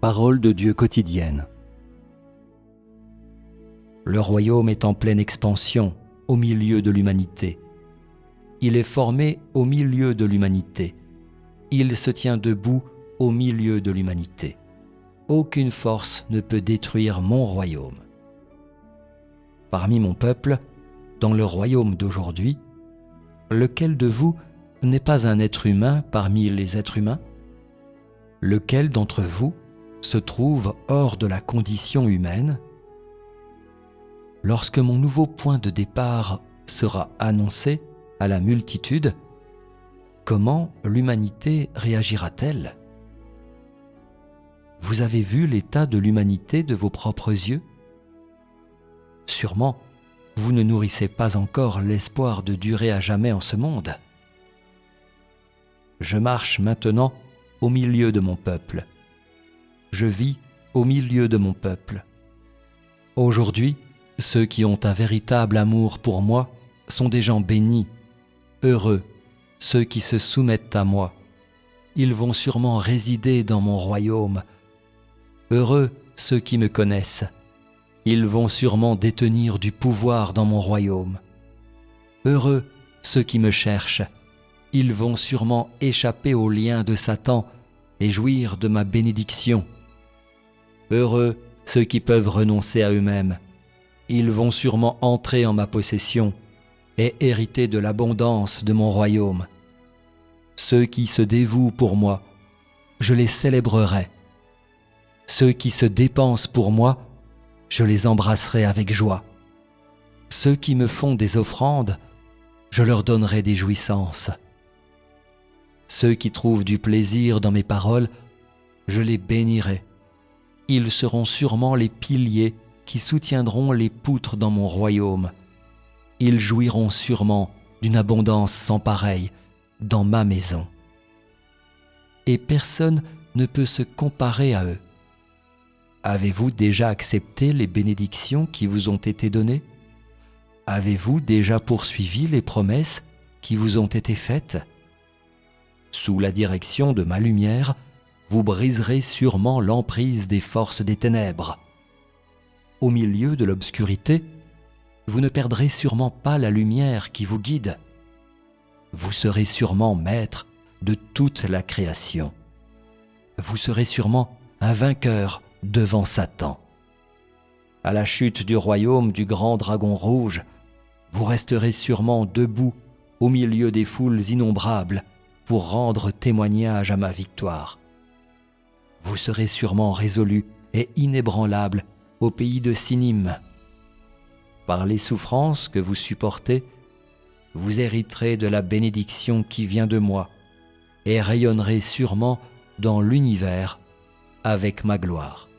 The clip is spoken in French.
Parole de Dieu quotidienne. Le royaume est en pleine expansion au milieu de l'humanité. Il est formé au milieu de l'humanité. Il se tient debout au milieu de l'humanité. Aucune force ne peut détruire mon royaume. Parmi mon peuple, dans le royaume d'aujourd'hui, lequel de vous n'est pas un être humain parmi les êtres humains? Lequel d'entre vous se trouve hors de la condition humaine? Lorsque mon nouveau point de départ sera annoncé à la multitude, comment l'humanité réagira-t-elle? Vous avez vu l'état de l'humanité de vos propres yeux? Sûrement, vous ne nourrissez pas encore l'espoir de durer à jamais en ce monde. Je marche maintenant au milieu de mon peuple. Je vis au milieu de mon peuple. Aujourd'hui, ceux qui ont un véritable amour pour moi sont des gens bénis. Heureux, ceux qui se soumettent à moi. Ils vont sûrement résider dans mon royaume. Heureux, ceux qui me connaissent. Ils vont sûrement détenir du pouvoir dans mon royaume. Heureux, ceux qui me cherchent. Ils vont sûrement échapper aux liens de Satan et jouir de ma bénédiction. Heureux ceux qui peuvent renoncer à eux-mêmes. Ils vont sûrement entrer en ma possession et hériter de l'abondance de mon royaume. Ceux qui se dévouent pour moi, je les célébrerai. Ceux qui se dépensent pour moi, je les embrasserai avec joie. Ceux qui me font des offrandes, je leur donnerai des jouissances. Ceux qui trouvent du plaisir dans mes paroles, je les bénirai. Ils seront sûrement les piliers qui soutiendront les poutres dans mon royaume. Ils jouiront sûrement d'une abondance sans pareille dans ma maison. Et personne ne peut se comparer à eux. Avez-vous déjà accepté les bénédictions qui vous ont été données? Avez-vous déjà poursuivi les promesses qui vous ont été faites? Sous la direction de ma lumière, vous briserez sûrement l'emprise des forces des ténèbres. Au milieu de l'obscurité, vous ne perdrez sûrement pas la lumière qui vous guide. Vous serez sûrement maître de toute la création. Vous serez sûrement un vainqueur devant Satan. À la chute du royaume du grand dragon rouge, vous resterez sûrement debout au milieu des foules innombrables pour rendre témoignage à ma victoire. Vous serez sûrement résolu et inébranlable au pays de Sinim. Par les souffrances que vous supportez, vous hériterez de la bénédiction qui vient de moi et rayonnerez sûrement dans l'univers avec ma gloire.